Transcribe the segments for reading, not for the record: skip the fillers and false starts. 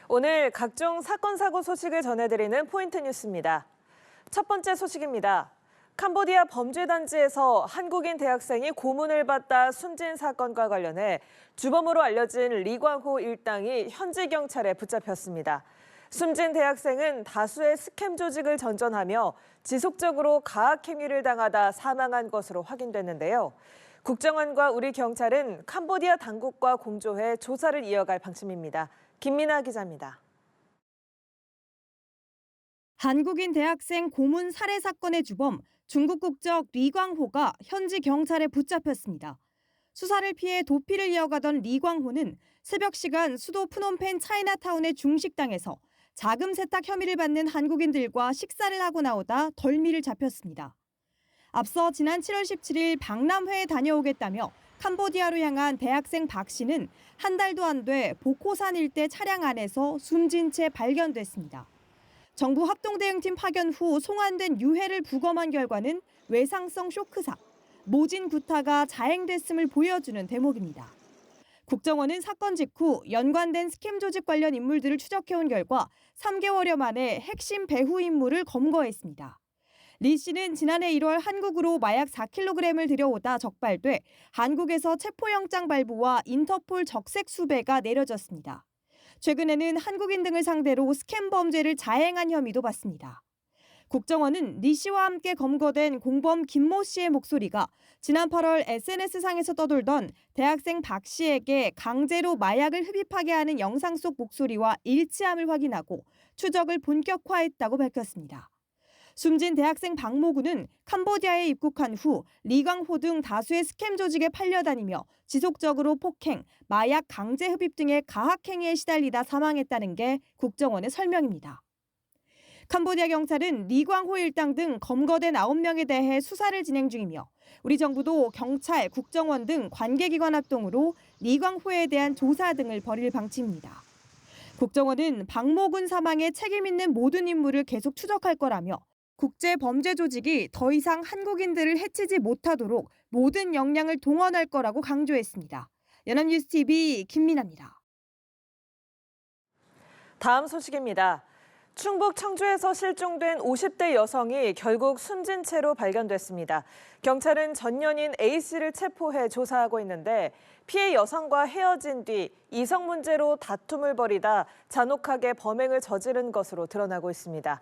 오늘 각종 사건, 사고 소식을 전해드리는 포인트 뉴스입니다. 첫 번째 소식입니다. 캄보디아 범죄단지에서 한국인 대학생이 고문을 받다 숨진 사건과 관련해 주범으로 알려진 리광호 일당이 현지 경찰에 붙잡혔습니다. 숨진 대학생은 다수의 스캠 조직을 전전하며 지속적으로 가학행위를 당하다 사망한 것으로 확인됐는데요. 국정원과 우리 경찰은 캄보디아 당국과 공조해 조사를 이어갈 방침입니다. 김민아 기자입니다. 한국인 대학생 고문 살해 사건의 주범 중국 국적 리광호가 현지 경찰에 붙잡혔습니다. 수사를 피해 도피를 이어가던 리광호는 새벽 시간 수도 프놈펜 차이나타운의 중식당에서 자금 세탁 혐의를 받는 한국인들과 식사를 하고 나오다 덜미를 잡혔습니다. 앞서 지난 7월 17일 박람회에 다녀오겠다며 캄보디아로 향한 대학생 박 씨는 한 달도 안 돼 보코산 일대 차량 안에서 숨진 채 발견됐습니다. 정부 합동대응팀 파견 후 송환된 유해를 부검한 결과는 외상성 쇼크사, 모진 구타가 자행됐음을 보여주는 대목입니다. 국정원은 사건 직후 연관된 스캠 조직 관련 인물들을 추적해온 결과 3개월여 만에 핵심 배후 인물을 검거했습니다. 리 씨는 지난해 1월 한국으로 마약 4kg을 들여오다 적발돼 한국에서 체포영장 발부와 인터폴 적색 수배가 내려졌습니다. 최근에는 한국인 등을 상대로 스캠 범죄를 자행한 혐의도 받습니다. 국정원은 리 씨와 함께 검거된 공범 김모 씨의 목소리가 지난 8월 SNS상에서 떠돌던 대학생 박 씨에게 강제로 마약을 흡입하게 하는 영상 속 목소리와 일치함을 확인하고 추적을 본격화했다고 밝혔습니다. 숨진 대학생 박모군은 캄보디아에 입국한 후 리광호 등 다수의 스캠 조직에 팔려다니며 지속적으로 폭행, 마약 강제 흡입 등의 가학행위에 시달리다 사망했다는 게 국정원의 설명입니다. 캄보디아 경찰은 리광호 일당 등 검거된 9명에 대해 수사를 진행 중이며 우리 정부도 경찰, 국정원 등 관계기관 합동으로 리광호에 대한 조사 등을 벌일 방침입니다. 국정원은 박모군 사망에 책임 있는 모든 인물을 계속 추적할 거라며 국제범죄 조직이 더 이상 한국인들을 해치지 못하도록 모든 역량을 동원할 거라고 강조했습니다. 연합뉴스TV 김민아입니다. 다음 소식입니다. 충북 청주에서 실종된 50대 여성이 결국 숨진 채로 발견됐습니다. 경찰은 전 연인 A씨를 체포해 조사하고 있는데 피해 여성과 헤어진 뒤 이성 문제로 다툼을 벌이다 잔혹하게 범행을 저지른 것으로 드러나고 있습니다.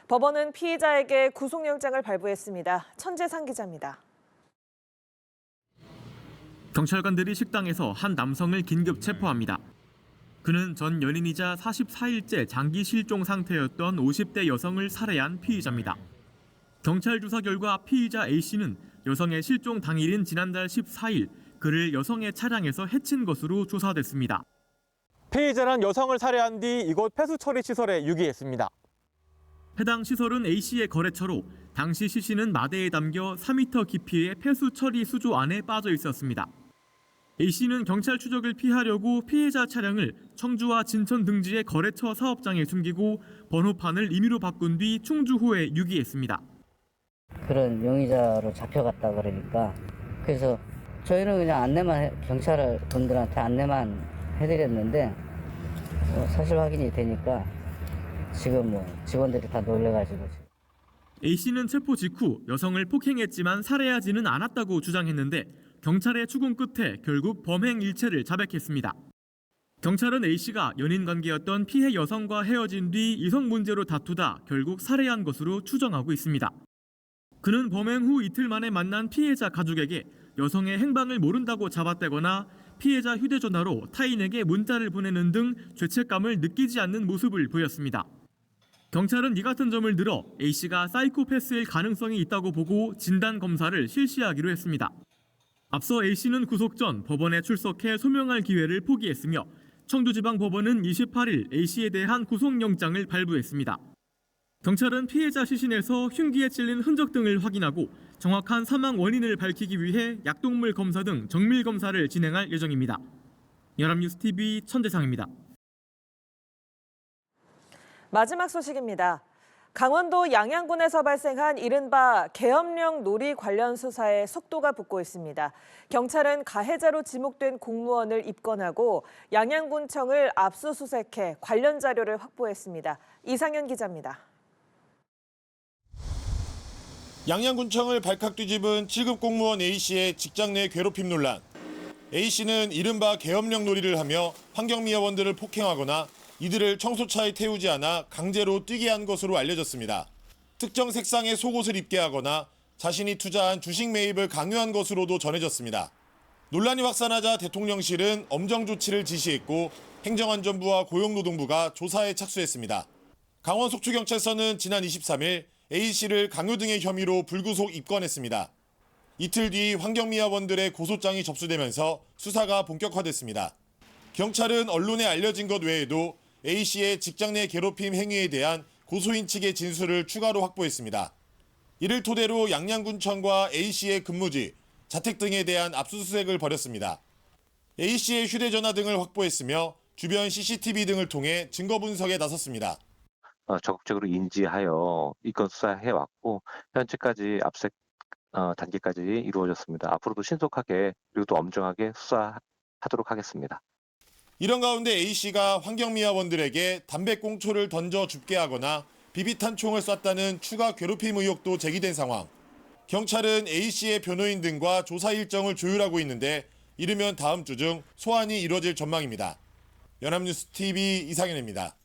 법원은 피의자에게 구속영장을 발부했습니다. 천재상 기자입니다. 경찰관들이 식당에서 한 남성을 긴급 체포합니다. 그는 전 연인이자 44일째 장기 실종 상태였던 50대 여성을 살해한 피의자입니다. 경찰 조사 결과 피의자 A씨는 여성의 실종 당일인 지난달 14일 그를 여성의 차량에서 해친 것으로 조사됐습니다. 피의자는 여성을 살해한 뒤 이곳 폐수처리 시설에 유기했습니다. 해당 시설은 A씨의 거래처로 당시 C씨는 마대에 담겨 4m 깊이의 폐수 처리 수조 안에 빠져 있었습니다. A씨는 경찰 추적을 피하려고 피해자 차량을 청주와 진천 등지의 거래처 사업장에 숨기고 번호판을 임의로 바꾼 뒤 충주호에 유기했습니다. 그런 용의자로 잡혀갔다 그러니까 그래서 저희는 그냥 경찰 분들한테 안내만 해드렸는데 사실 확인이 되니까 지금 직원들이 다 놀래가지고. A씨는 체포 직후 여성을 폭행했지만 살해하지는 않았다고 주장했는데 경찰의 추궁 끝에 결국 범행 일체를 자백했습니다. 경찰은 A씨가 연인 관계였던 피해 여성과 헤어진 뒤 이성 문제로 다투다 결국 살해한 것으로 추정하고 있습니다. 그는 범행 후 이틀 만에 만난 피해자 가족에게 여성의 행방을 모른다고 잡아떼거나 피해자 휴대전화로 타인에게 문자를 보내는 등 죄책감을 느끼지 않는 모습을 보였습니다. 경찰은 이 같은 점을 들어 A씨가 사이코패스일 가능성이 있다고 보고 진단검사를 실시하기로 했습니다. 앞서 A씨는 구속 전 법원에 출석해 소명할 기회를 포기했으며 청주지방법원은 28일 A씨에 대한 구속영장을 발부했습니다. 경찰은 피해자 시신에서 흉기에 찔린 흔적 등을 확인하고 정확한 사망 원인을 밝히기 위해 약동물 검사 등 정밀 검사를 진행할 예정입니다. 연합뉴스TV 천재상입니다. 마지막 소식입니다. 강원도 양양군에서 발생한 이른바 계엄령 놀이 관련 수사에 속도가 붙고 있습니다. 경찰은 가해자로 지목된 공무원을 입건하고 양양군청을 압수수색해 관련 자료를 확보했습니다. 이상현 기자입니다. 양양군청을 발칵 뒤집은 7급 공무원 A씨의 직장 내 괴롭힘 논란. A씨는 이른바 계엄령 놀이를 하며 환경미화원들을 폭행하거나 이들을 청소차에 태우지 않아 강제로 뛰게 한 것으로 알려졌습니다. 특정 색상의 속옷을 입게 하거나 자신이 투자한 주식 매입을 강요한 것으로도 전해졌습니다. 논란이 확산하자 대통령실은 엄정 조치를 지시했고 행정안전부와 고용노동부가 조사에 착수했습니다. 강원 속초경찰서는 지난 23일 A씨를 강요 등의 혐의로 불구속 입건했습니다. 이틀 뒤 환경미화원들의 고소장이 접수되면서 수사가 본격화됐습니다. 경찰은 언론에 알려진 것 외에도 A씨의 직장 내 괴롭힘 행위에 대한 고소인 측의 진술을 추가로 확보했습니다. 이를 토대로 양양군청과 A씨의 근무지, 자택 등에 대한 압수수색을 벌였습니다. A씨의 휴대전화 등을 확보했으며 주변 CCTV 등을 통해 증거 분석에 나섰습니다. 적극적으로 인지하여 이건 수사해왔고 현재까지 압색 단계까지 이루어졌습니다. 앞으로도 신속하게 그리고 또 엄정하게 수사하도록 하겠습니다. 이런 가운데 A씨가 환경미화원들에게 담배꽁초를 던져 줍게 하거나 비비탄 총을 쐈다는 추가 괴롭힘 의혹도 제기된 상황. 경찰은 A씨의 변호인 등과 조사 일정을 조율하고 있는데 이르면 다음 주 중 소환이 이루어질 전망입니다. 연합뉴스 TV 이상현입니다.